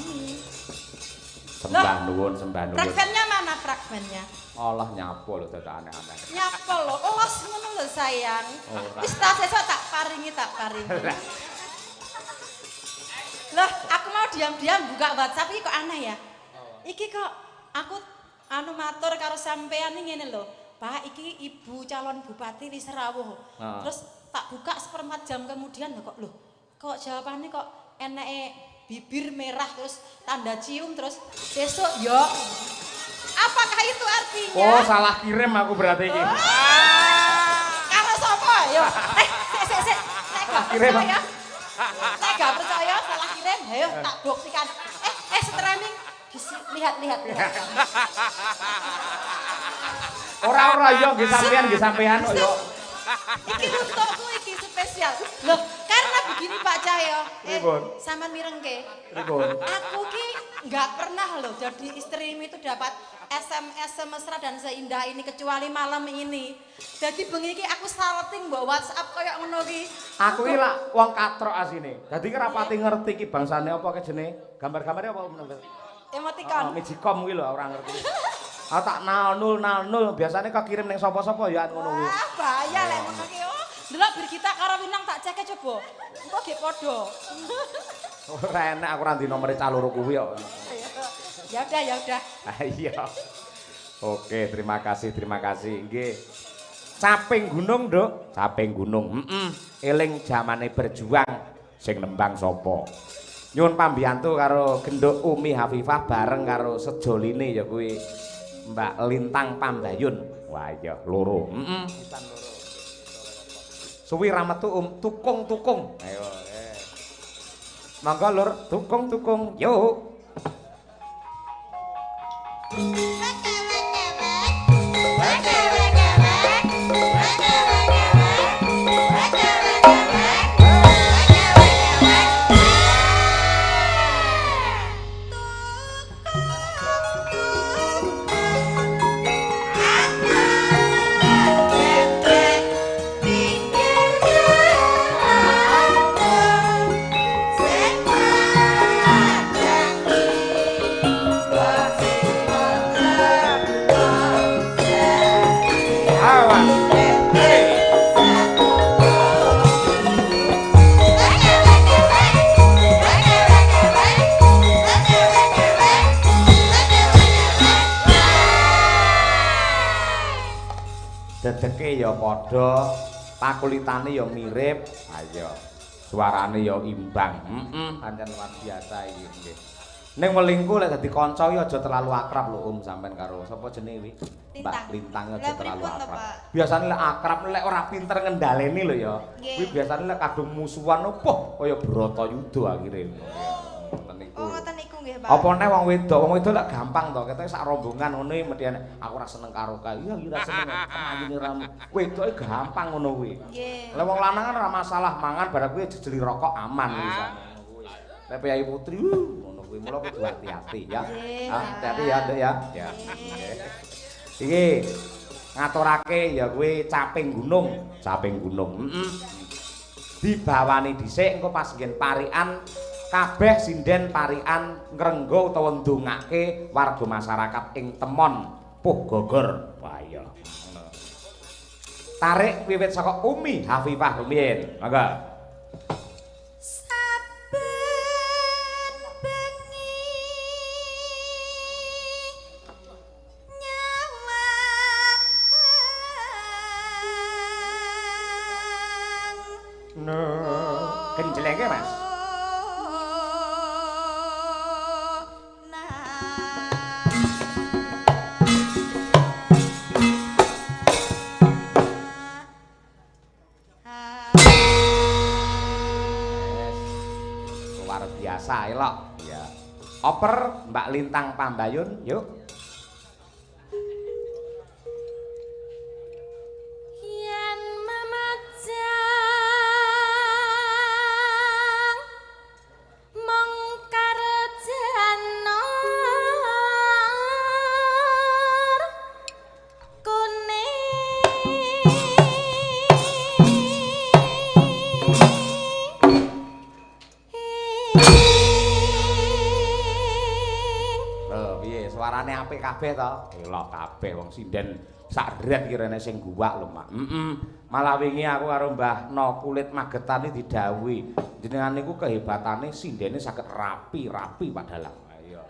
suami. Sembah nuwun, sembah nuwun. Fragmennya mana fragmennya? Allah nyapo lho dadak aneh-aneh. Nyapo lho, los ngono lho sayang. Wis ta sesuk tak paringi. Loh, aku mau diam-diam buka WhatsApp iki kok aneh ya. Iki kok aku matur karo sampean iki ngene lho. Pak, iki ibu calon bupati wis rawuh. Terus tak buka seperempat jam kemudian kok jawabannya kok eneke bibir merah terus tanda cium terus besok yo. Apakah itu artinya? Oh, salah kirim aku berarti iki. Karo sapa? Yo. Sik. Nek kirim. Nek gak percaya salah kirim, ayo tak buktikan. Streaming lihat. Ora yo nggih sampean kok yo. Iki untukku iki spesial. Loh, karena begini Pak Cahyo. Sampean mirengke. Aku ki enggak pernah loh jadi istrimu itu dapat SMS semesra dan seindah ini kecuali malam ini. Jadi bengi iki aku salting mbok WhatsApp koyo ngono ki. Aku iki lak wong katrok asine. Dadi ki rapati ngerti ki bangsane apa ke jenenge. Gambar-gambare apa emoticon. Magicom kuwi lho ora ngerti. Ah tak 00 biasane kok kirim ning sapa-sapa ya ngono kuwi. Wah, bahaya lek ngono ki. Delok Birgita karo Winang tak cek coba. Engko ge padha. Ora enak aku ora ndi nomere cah loro kuwi kok. Ya udah. Iya. Oke, terima kasih. Nggih. Caping gunung, Nduk. Caping gunung. Eling jamane berjuang sing nembang sapa. Nyuwun pambiyantu karo Genduk Umi Hafifah bareng karo sejoline ya kuwi Mbak Lintang Pambayun. Wah iya loro. Suwi ra metu tukung. Ayo. Monggo Lur, tukung. Yuk. Dedeke ya padha, pakulitane ya mirip. Ayo. Suarane ya imbang. Pancen luar biasa iki nggih. Ning welingku lek dadi kanca ya aja terlalu akrab lho sampean karo sapa jenenge iki? Mbak Lintang aja terlalu akrab. Biasane lek akrab lek ora pinter ngendhaleni lho ya. Kuwi biasane lek kadung musuhan opo kaya Bratayuda akhire. Ngoten niku. Oh ngoten niku nggih, Pak. Apa neh wong wedok lek gampang to, ketoke sak rombongan ngene mesti aku ora seneng karo kae. Iya ora seneng. Ayune ramu. Wedoke gampang ngono kuwi. Nggih. Lek wong lanang kan ora masalah mangan barang kuwi jejeli rokok aman wisan. Lek Piyai Putri ngono kuwi mula kudu hati-hati ya. Hati-hati ya, Nduk ya. Ya. Iki ngaturake ya kuwi caping gunung. Dibawani dhisik engko pas nggen parikan kabeh sinden parikan ngrenggo utawa ndongake warga masyarakat ing Temon Puh Gogor. Wah iya. Tarik wiwit saka Umi Hafifah rumiyin. Monggo. Kenjelenge Mas. Luar biasa elok ya. Oper Mbak Lintang Pambayun yuk. piye? Suarane apik kabeh to? Elok kabeh wong sinden sak dret kirene sing guwak lho, Mak. Malah wingi aku karo Mbah No kulit magetan iki didhawuhi. Jenengan niku kehebatane sindene saged rapi-rapi padahal. Ayo.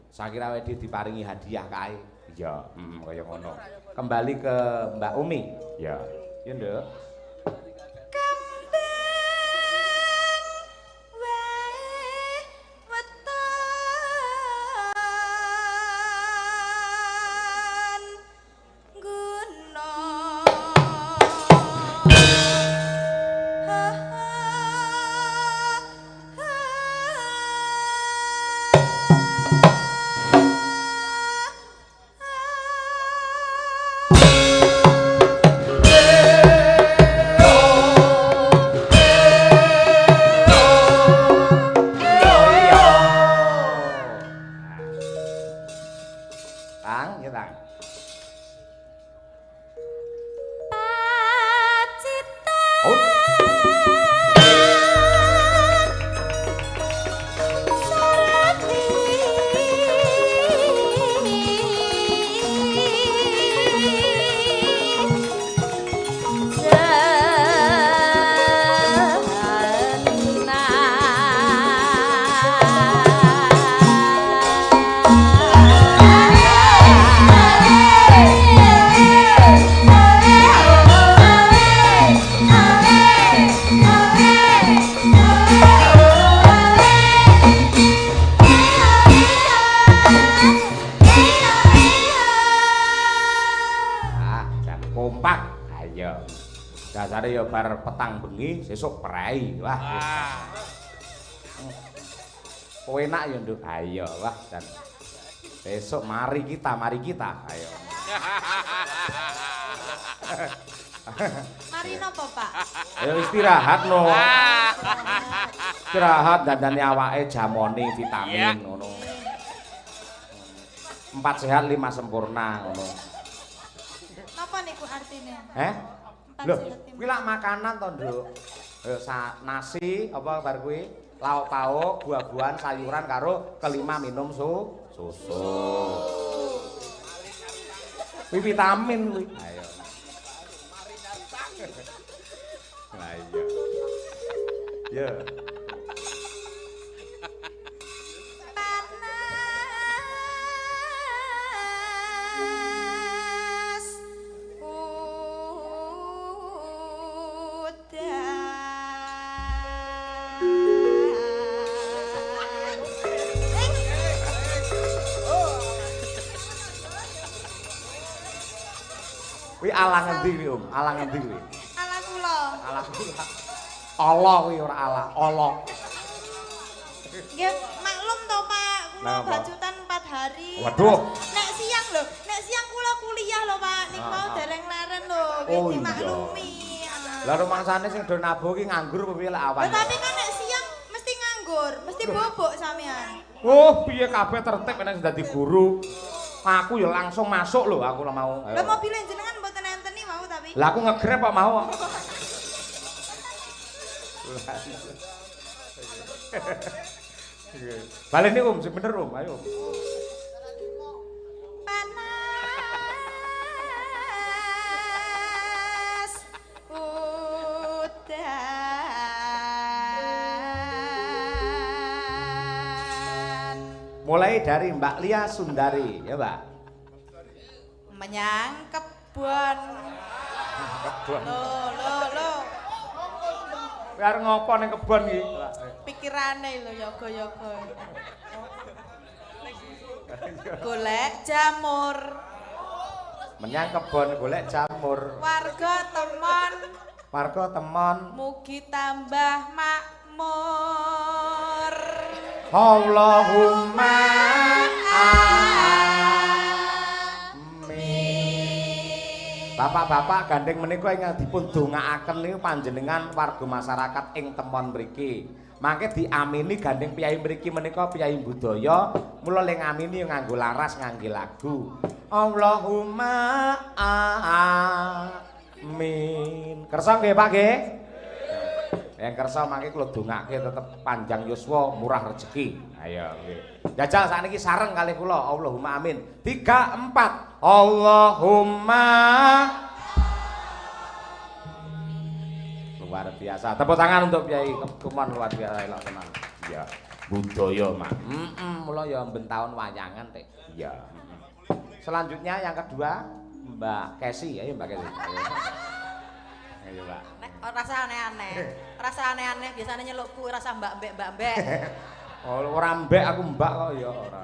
Sakira wedi diparingi hadiah kae. Iya, kaya ngono. Kembali ke Mbak Umi. Ya. Ya, Nduk. Dasare ya bar petang bengi sesuk prei. Wah. Kowe enak ya, Nduk. Ayo, wah dan besok mari kita. Ayo. Mari napa, Pak? Ayo istirahat no. Istirahat dandane awake jamoni vitamin ngono. 4 sehat 5 sempurna ngono. Napa niku artine? Lho, kuwi lak makanan to, Nduk. Nasi apa bar kuwi, lauk pauk, buah-buahan, sayuran karo kelima minum susu. Kuwi vitamin kuwi. Ayo. Lah iya. Ya. Kuwi alang endi kuwi, Om? Alang endi kuwi? Alang kula. Alang kula. Allah kuwi ora ala, Allah. Nggih, maklum to, Pak. Kula bajutan 4 hari. Waduh. Nek siang kula kuliah lho, Pak. Ning mau dereng leren lho, nggih dimaklumi. Lah rumangsane sing do nabuh ki nganggur apa piye lek awan? Tapi kan nek siang mesti nganggur, mesti bobok sampean. Oh, piye kabeh tertib nek sing dadi guru. Aku ya langsung masuk lho, aku ora mau. Lah mobil jenengan mboten enteni mau tapi. Lah aku ngegrab kok mau. Balik nih sing bener ayo. Panas udan. Mulai dari Mbak Lia Sundari, ya Mbak. Menyang kebon. Kebon. Lo. Biar ngopo ning kebon iki? Pikirane lho yoga-yoga. Golek jamur. Menyang kebon golek jamur. Warga temon. Mugi tambah makmur. Allahumma Bapak-bapak gandeng menika ingkang dipun dongaaken niku panjenengan warga masyarakat ing temon mriki. Mangke diamini gandeng piyai mriki menika piyai budaya, mula ling ngamini nganggo laras ngangge lagu. Allahumma amin. Kersa nggih Pak nggih? Yang kersa mangke kula dongake tetep panjang yuswa, murah rezeki. Ayo nggih. Jajal sakniki sareng kalih kula. Allahumma amin. 3 4. Allahumma luar biasa. Tepuk tangan untuk Kyai Kumon luar biasa elok tenan. Iya. Budaya, Mak. Mula ya mben taun wayangan teh. Iya. Selanjutnya yang kedua Mbak Kesi, ayo Mbak Kesi. Ayo Mbak. Nek rasa aneh-aneh. Rasa aneh-aneh biasanya nyelukku rasa mbak-mbek. Oh, ora mbek aku mbak kok ya ora.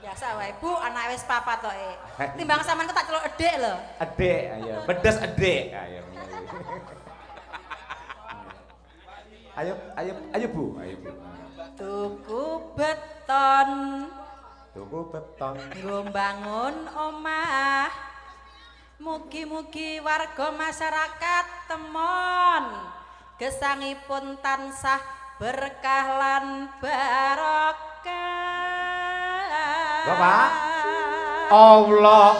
Biasa wae, Bu, anak wis papat to e. Timbang sampean tak celuk edhik lho. Edhik, ayo. Bedes edhik. Ayo. Ayo Bu, ayo Bu. Tuku beton. Tuku beton. Nggo mbangun omah. Mugi-mugi warga masyarakat temon. Gesangipun tansah berkah lan barokah. Bapak. Allah.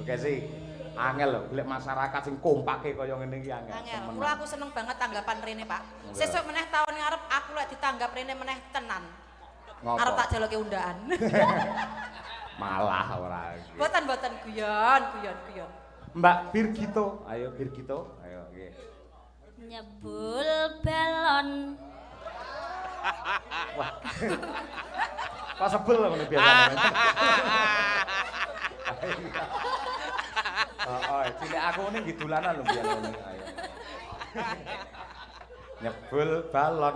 Oke sih. Angel lho, golek masyarakat sing kompake kaya ngene iki angel. Angel, kula aku seneng banget tanggapan rene, Pak. Sesuk meneh taun ngarep aku lek ditanggap rene meneh tenan. Arep tak jaloke undaan. Malah ora. Boten guyon. Mbak Birgito, ayo Birgito, ayo nggih. Nyebul balon. Wah. Kok sebel ngono biasane. Cilik aku ini nggih dolanan lho biyen ngene. Ayo. Nyebul balon.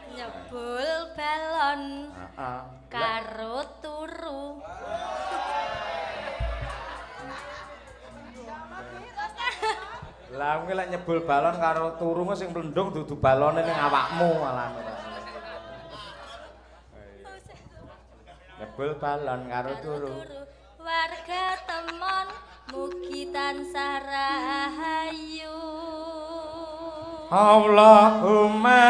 Nyebul balon. Heeh. Karo turu. Lah kuwi lek nyebul balon karo turu sing mlendung dudu balone ning awakmu malah. Nyebul balon karo turu. Warga temon mugi tansah rahayu. Allahumma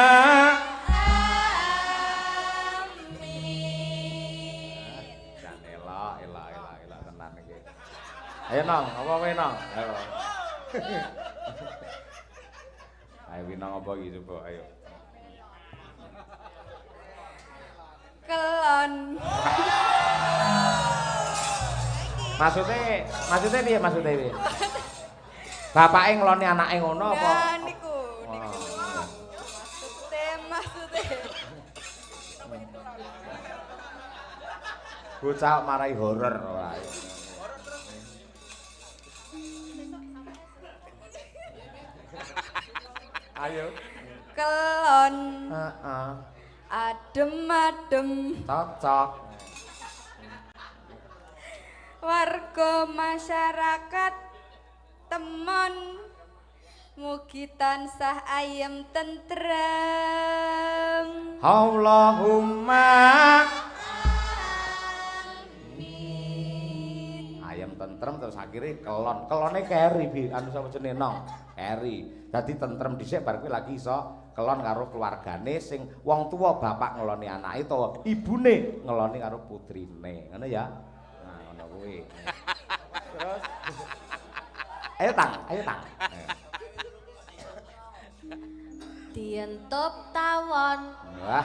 elak tenan iki. Ayo nong, apa wae nong? Ayo. Ayo winong apa iki coba ayo. Kelon. Maksudnya piye maksudnya piye? Bapake ngeloni anake ngono apa? Nah, niku. Maksudnya. Bocah marai horor wae. Ayo. Kelon. Heeh. Adem-adem. Cocok. Warga masyarakat temon mugi tansah ayem tentrem. Allahumma ayam tentrem terus akhirnya kelone keri anu sapa jenenge nong keri dadi tentrem dhisik bar kuwi lagi iso kelon karo keluargane sing wong tuwa bapak ngeloni anake utawa ibune ngeloni karo putrine ngono ya nah ngono kuwi terus ayo tang Dientup tawon. wah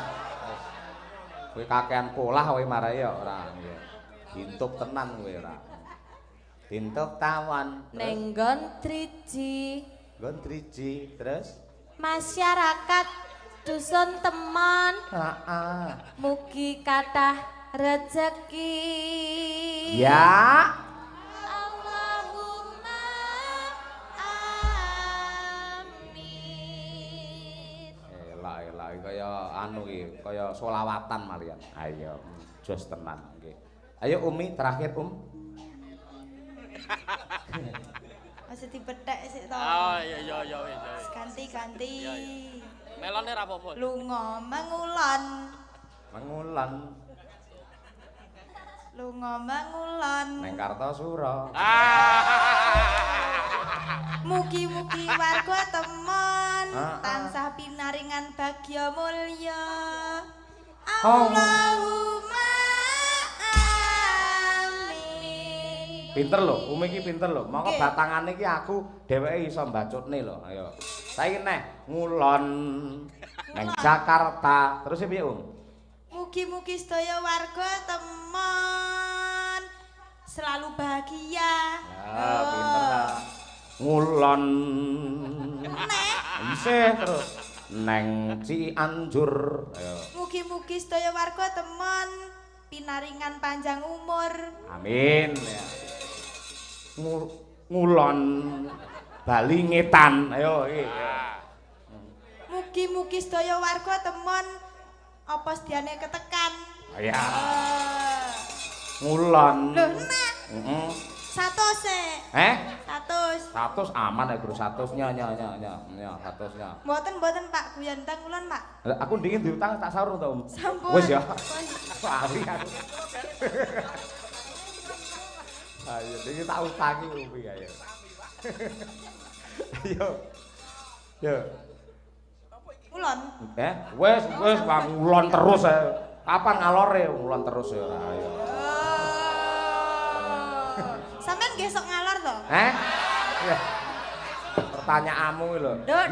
kowe kakean polah kowe marai ya ora dientup tenan kowe ora dientup tawon Nenggon triji. nggon triji terus Masyarakat dusun temon heeh mugi kathah rejeki. ya Allahumma amin. elak kaya anu iki kaya selawatan malian ayo jos tenan nggih ayo Umi terakhir Masih dipethek sik to. Oh iya. Ganti-ganti. Melone ra apa-apa. Lunga mangulon. Lunga mangulon. Neng Kartosura. Mugi-mugi warga temon Ah, ah. tansah pinaringan bagya mulya. Oh. Allahumma amin. Pinter lho, Umi iki pinter lho. Mongko Nggih. batangane iki aku dheweke iso mbacutne lho. Ayo. Saiki neh ngulon nang Jakarta. Terus piye, Um? Mugi-mugi sedaya warga teman selalu bahagia. Ya, pinter ta. Ngulon. Isih terus neng Cianjur. Ayo. Mugi-mugi sedaya warga teman pinaringan panjang umur. Amin. Ya. Ngulon Bali Ngetan. Ayo iki. Mugi-mugi sedaya warga teman apa sediane ketekan. Ya. Ah. Ngulon. Lho, nek Heeh. 100 e. 100. 100 aman ya Guru 100 nya 100 nya. Mboten Pak, guyon teng kulon Pak. Lah aku ndingin diutang tak sahur to, Om. Sampun. Wis ya. Pun. Lari aku. Ayo iki tak utangi Umi ayo. Ayo. Yo. Kulon. Wis Bang ngulon terus ae. Kapan ngalore ngulon terus ya ora ayo. Sampeyan nggih sok ngalor to? Iya. Pertanyaanmu lho. Duk.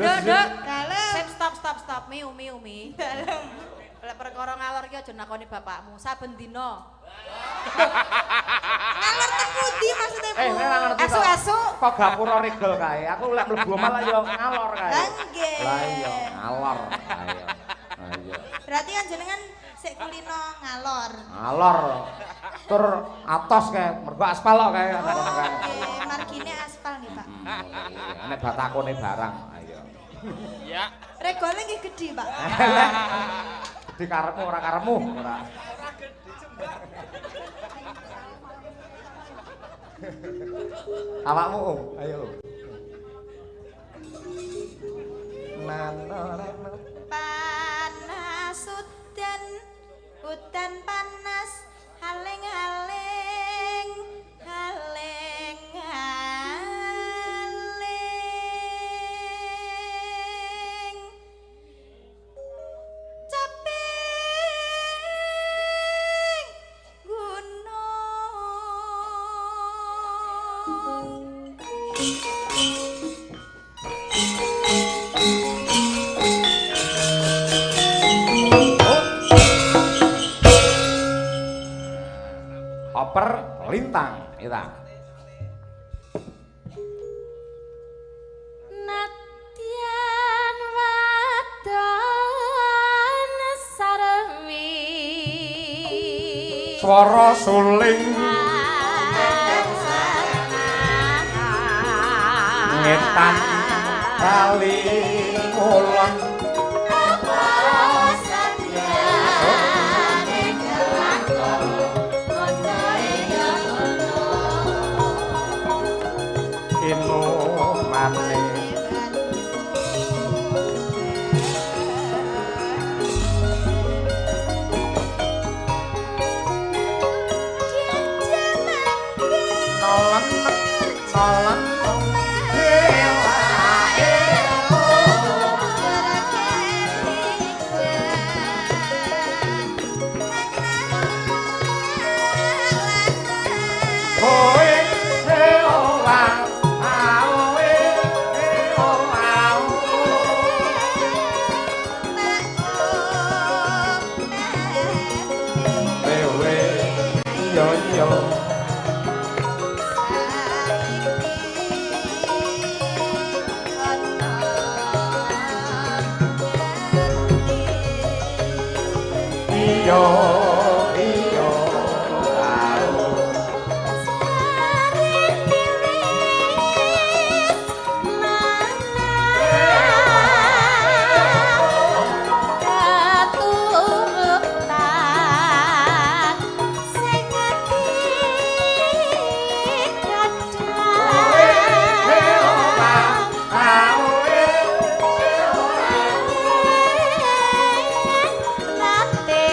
Dalem. Sip, stop. Umi. Dalem. Lek perkara ngalor ki aja nakoni bapakmu. Saben dina. Ngalor teng pundi maksudnya Bu? Nek ngerti to. Asu-asu. Kok gapura regel kae. Aku lek mlebu omah lah yo ngalor kae. Lah nggih. Lah iya, ngalor. Ayo. Ayo. Berarti kan jenengan sik kulino ngalor. Ngalor. Tur atos kae, mergo aspal kok kae ana kono kae. Nggih, margine aspal nih, Pak. Nek batakone barang. Ayo. Iya. Regole nggih gedhi, Pak. Di karepmu ora karepmu, ora. Awakmu, Om. Ayo. Nano. Panas udan panas haling-haling caping gunung. Oper lintang, kita. Natyan wadon sarwi. Swara suling ngetan Bali ngulon. Inu mane nolen kowe ora awe wewe yo yo iyo iyo Nate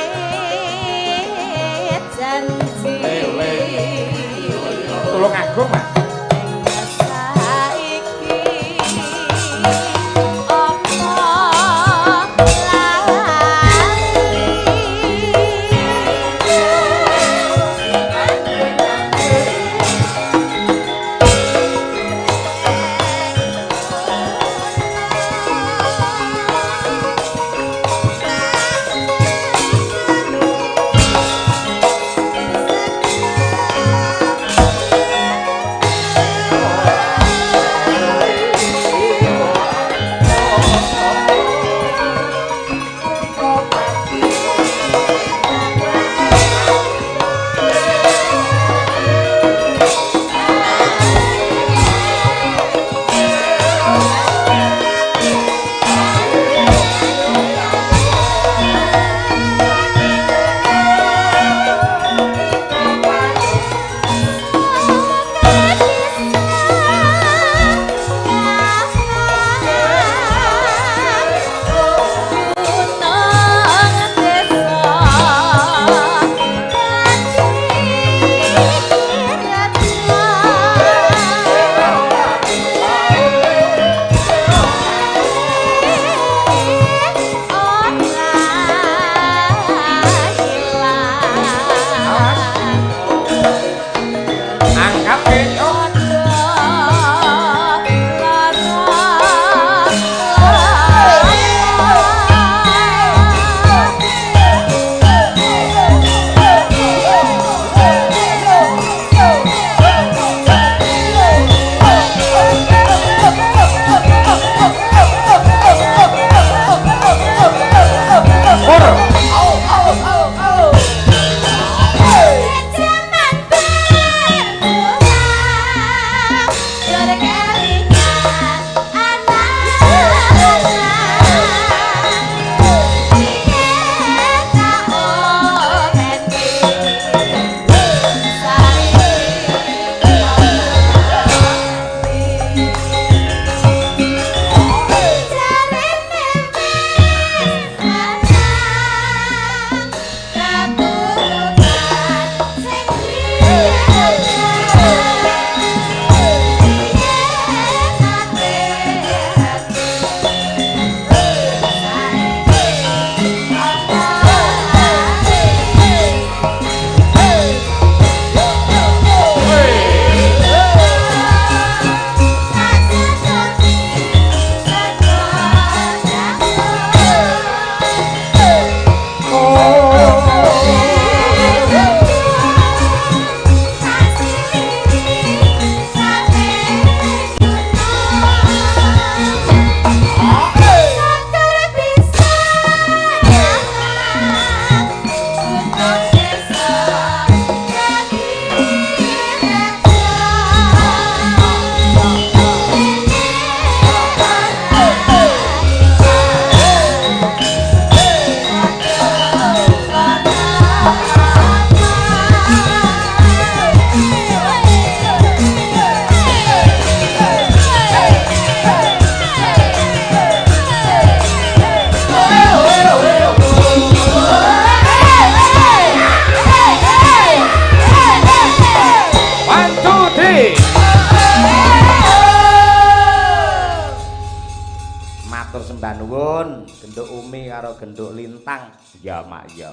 sembah nuwun, genduk Umi karo genduk Lintang. Ya Mak ya.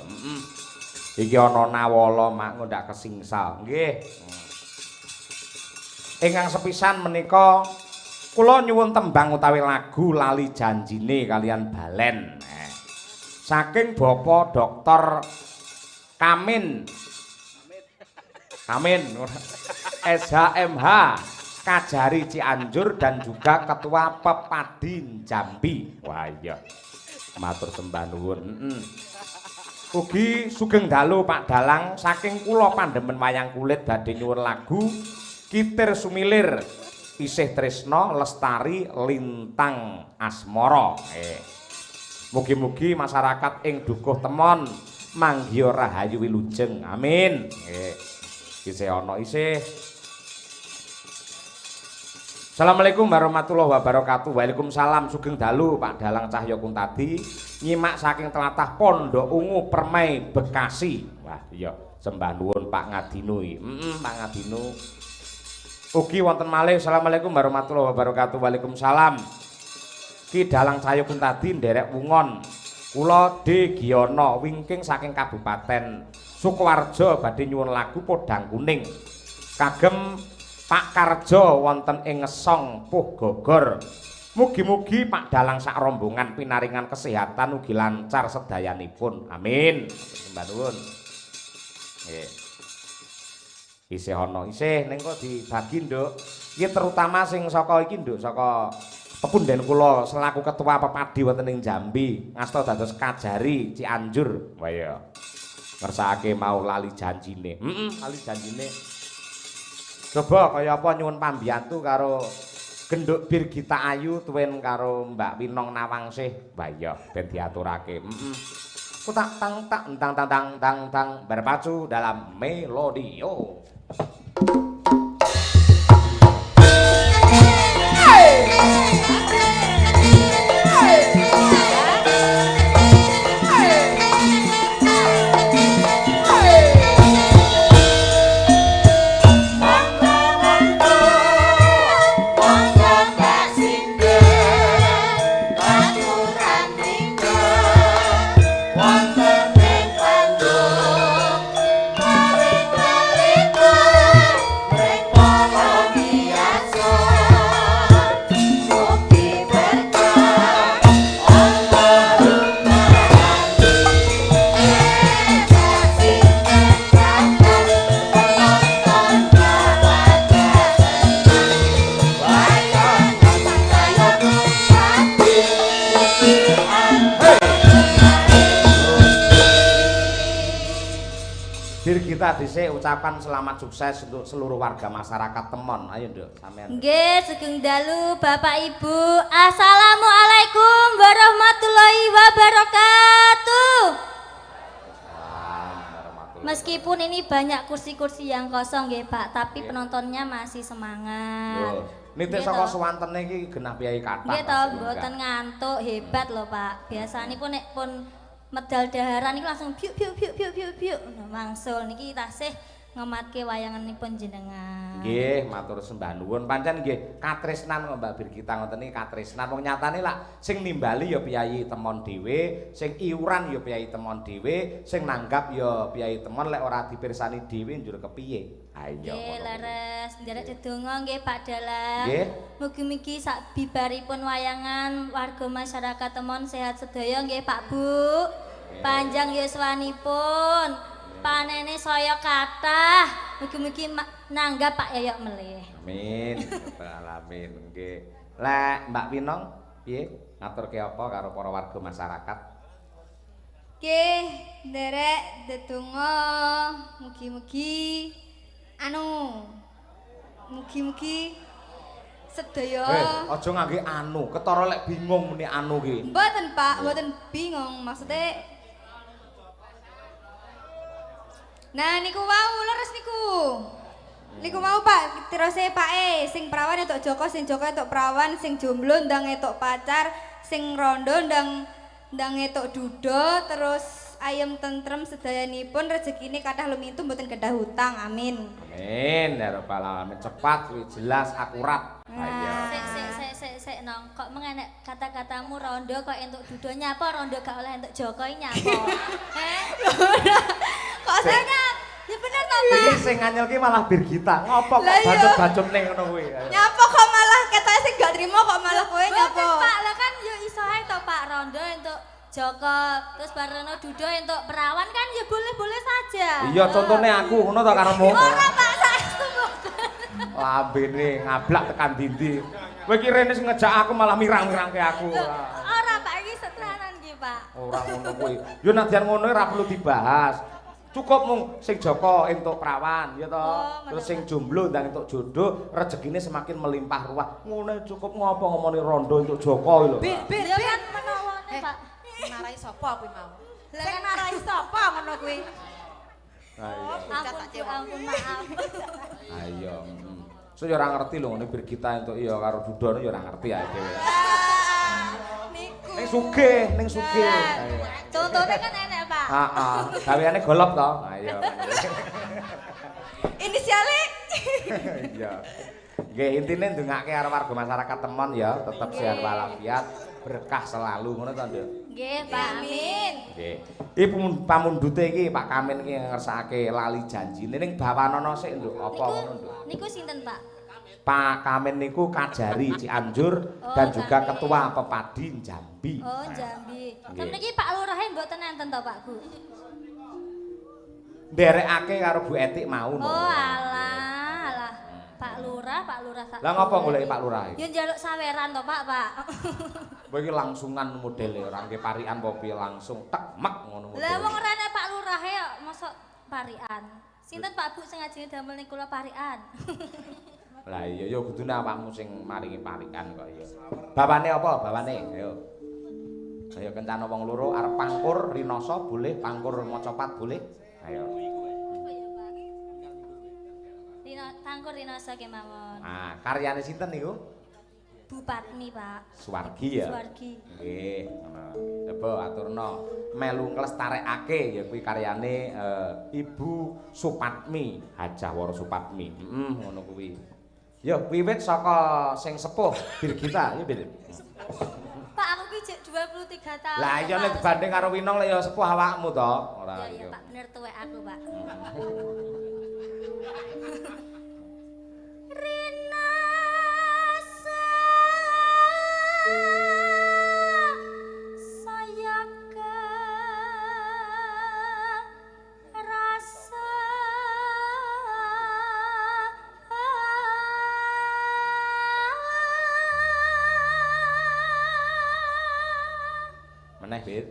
Iki ana nawala Mak ngondak kesingsal. Nggih. Ingkang sepisan menika kula nyuwun tembang utawi lagu Lali Janjine kalian Balen. Saking Bapak Dr. Kamin SHMH Kajari Cianjur dan juga Ketua Pepadin Jambi. Wah iya. Matur sembah nuwun. Ugi sugeng dalu Pak Dalang saking kula pandemen wayang kulit badhe nyuwun lagu Kitir Sumilir Isih Tresna Lestari Lintang Asmara. Mugi-mugi masyarakat ing dukuh temon manggiya rahayu wilujeng. Amin. Nggih. Isih ana isih. Assalamualaikum warahmatullahi wabarakatuh. Waalaikumsalam. Sugeng dalu Pak Dalang Cahya Kuntadi nyimak saking tlatah Pondok Ungu Permai Bekasi. Wah iya sembah nuwun Pak Ngadinu iki. Pak Ngadinu. Ugi wonten malih. Assalamualaikum warahmatullahi wabarakatuh. Waalaikumsalam. Ki Dalang Cahya Kuntadi nderek wungon. Kula D Giyono wingking saking Kabupaten Sukoharjo badhe nyuwun lagu Podang Kuning. Kagem Pak Karjo wonten ing Ngesong Puh Gogor. Mugi-mugi Pak Dalang sak rombongan pinaringan kesehatan ugi lancar sedayanipun. Amin. Sembah nuwun. Nggih. Isih ana isih ning kok dibagi, Nduk. Iki terutama sing saka iki, Nduk, saka pepunden kula selaku ketua Pepadi wonten ing Jambi, ngasta dados Kajari Cianjur. Wah ya. Ngersakake mau Lali Janjine. Lali Janjine. Coba kaya apa nyuwun pambiyantu karo genduk Birgita Ayu tuwin karo Mbak Winong Nawangsih. Wah iya ben diaturake. Kutak tang tak tang tang tang tang tang berpacu dalam melodio. Kita dhisik ucapan selamat sukses untuk seluruh warga masyarakat Temon. Ayo Nduk, sampean. Nggih, sugeng dalu Bapak Ibu. Assalamualaikum warahmatullahi wabarakatuh. Meskipun ini banyak kursi-kursi yang kosong nggih Pak, tapi penontonnya masih semangat. Nitik saka suwantene iki genah piyai kathah. Nggih to, mboten ngantuk, hebat lho Pak. Biasanipun nek pun medal daharan iki langsung piuk piuk piuk piuk piuk piuk mangsul niki tasih ngematke wayanganipun jenengan. Nggih, matur sembah nuwun. Pancen nggih katresnan kok Mbak Birgita ngoten iki katresnan. Wong nyatane lak sing nimbali ya piyai Temon dhewe, sing iuran ya piyai Temon dhewe, sing nanggap ya piyai Temon lek ora dipirsani dhewe njur kepiye. Ayo. Nggih, leres nderek dedonga nggih Pak Dalang. Nggih. Mugi-mugi sak bibaripun wayangan warga masyarakat Temon sehat sedaya nggih Pak Bu. Panjang yuswanipun, panene saya kathah. Mugi-mugi nanggap Pak Yoyok melih. Amin. Rabbal alamin. Nggih. Lek Mbak Winong piye? Ngaturke apa karo para warga masyarakat? Nggih, nderek dedonga mugi-mugi mugi-mugi sedaya. Aja ngangge anu, ketara lek bingung muni anu ki. Mboten Pak, mboten bingung. Maksudnya nah niku wau leres niku. Niku mau Pak, teruse Pak sing perawan entuk Joko, sing Joko entuk perawan, sing jomblo ndang entuk pacar, sing rondo ndang entuk duda, terus ayem tentrem sedayanipun rezekine kathah lumintu mboten kedah hutang. Amin. Amin ya rabbal alamin. Cepat kuwi jelas akurat. Ayo. Sik sik nong, kok mengenek kata-katamu rondo kok entuk dudo nyapa rondo gak oleh entuk Joko nyapa. Kok saya nyap? Ya bener toh, Pak. Iki sing nganyel ki malah Birgita. Ngopo kok Lah iya. bacot-bacot ning ngono kuwi. Nyapa kok malah ketoke sing gak trimo kok malah kowe nyapa. Mboten, Pak, lah kan yo iso ae to Pak rondo entuk Joko, terus bareno dudo entuk perawan kan ya boleh-boleh saja. Iya, contone aku ngono to karemu. Ora Pak, saestu mboten. Lambene ngablak tekan dindi. Kowe ki rene sing ngejak aku malah mirang-mirangke aku. Ora Pak, iki setranan iki Pak. Ora ngono kuwi. Yo nadyan ngono ora perlu dibahas. Cukup mung sing Joko entuk perawan, ya toh. Terus sing jomblo ndang entuk jodoh, rezekine semakin melimpah ruah. Ngono cukup ngopo ngomongin rondo entuk Joko lho. Bir, Ya kan menawane Pak. Marahi sapa kuwi mau? Lah Sing kan marahi sapa ngono kuwi? Ayo. Ampun, maaf. Ayo. So yo ora ngerti lho ngene Birgita entuk iya karo Dudono yo ora ngerti ae dhewe. Niku. Ning sugih. Contohnya kan enak Pak. Heeh. Gaweane golop to. Ayo. Inisiale. Iya. Nggih intine ndongake karo warga masyarakat Temon ya, tetep sehat walafiat, berkah selalu ngono to, Nduk. Nggih, Pak. Amin. Nggih. Iki pamundhute iki Pak Kamin iki ngersakake lali janjine ning Bawanana sik, Nduk. Apa ngono, Nduk? Niku sinten, Pak? Pak Kamin niku Kajari Cianjur dan juga ketua Pepadi Jambi. Oh, Jambi. Nggih. Kan niki Pak Lurahe mboten enten to, Pak, Bu? Nderekake karo Bu Etik mau. Oh, alah. Pak Lurah sak. Lah ngapa goleki Pak Lurah iki? Yo njaluk saweran to, Pak, Pak. Kowe iki langsungan modele ora nggih parikan apa piye langsung tek mek ngono modele. Lah wong rene Pak Lurahe kok mosok parikan. Sinten Pak Bu sing ngajeni damel ning kula parikan? Lah iya ya kudune awakmu sing maringi parikan kok ya. Bawane apa? Bawane? Ayo. Ayo kencana wong loro arep pangkur rinoso boleh, pangkur macapat boleh. Ayo. Tangkur Rinoso kemawon. Ah, karyane sinten niku? Bupatmi, Pak. Suwargi ya. Suwargi. Nggih, ngono. Coba aturno melu nglestarekake ya kuwi karyane Ibu Supatmi, Hajah Wara Supatmi. Ngono kuwi. Ya wiwit saka sing sepuh Birgita, ya Bir. Pak, aku ki jek 23 tahun. Lah iya Pak. nek dibanding karo Winong lek ya sepuh awakmu to. Ora Iya, iya. Pak, bener tuwek aku, Pak. Rinasa sayaka rasa Meneh, Bir.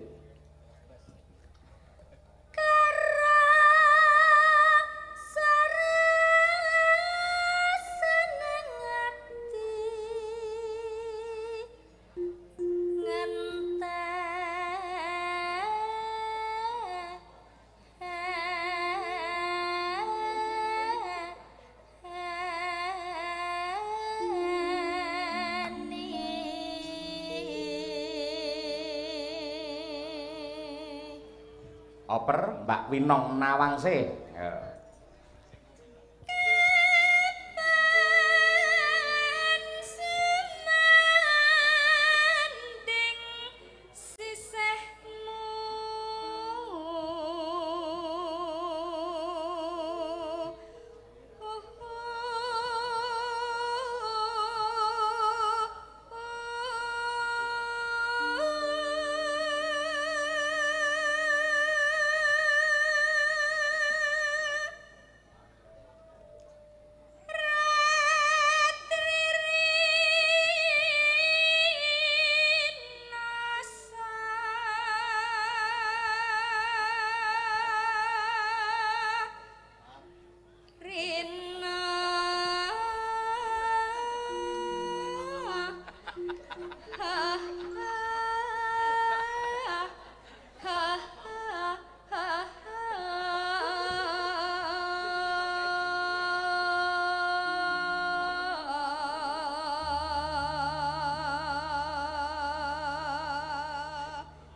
Oper Mbak Winong Nawangse. Ya.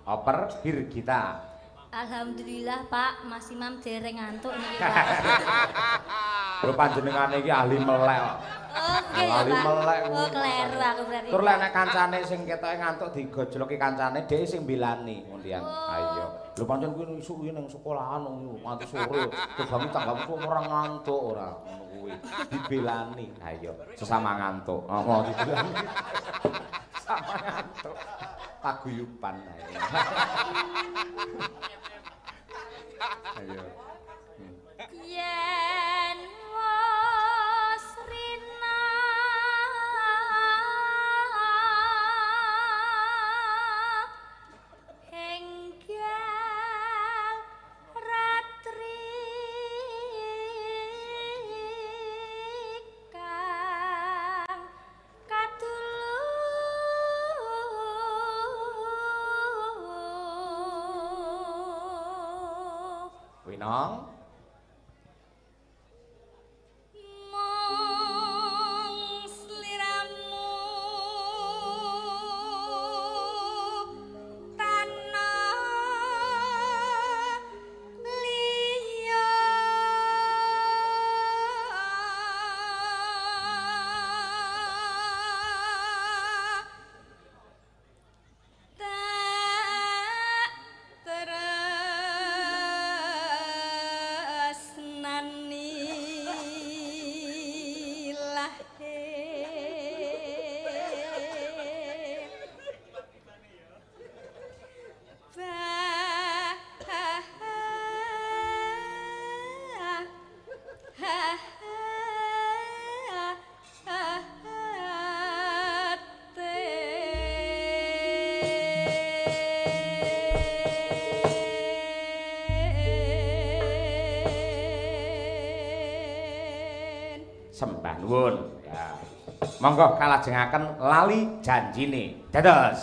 Oper Birgita. Alhamdulillah Pak, Mas Imam dereng ngantuk niki Pak. Lho panjenengane iki ahli melek kok. Oke ya, Ahli Pak. melek. Oh, kleru aku berarti. Tur lek nek kancane sing ketoke ngantuk digojloki kancane dhewe sing mbelani ngundian. Ayo. Lho pancen kuwi isuk kuwi ning sekolahan nganti sore. Tebangi tanggamu ora ngantuk ora ngono kuwi. Dibelani. Ayo, sesama ngantuk. Oh, dibelani. Sama ngantuk. Paguyuban ae. Ayo. Yen wis rina enggal ratri kang katulu Winong. mong sliramu tanah liya tak tresnani lahe Sembah nuwun. Ya. Monggo kalajengaken lali janjine. Dados.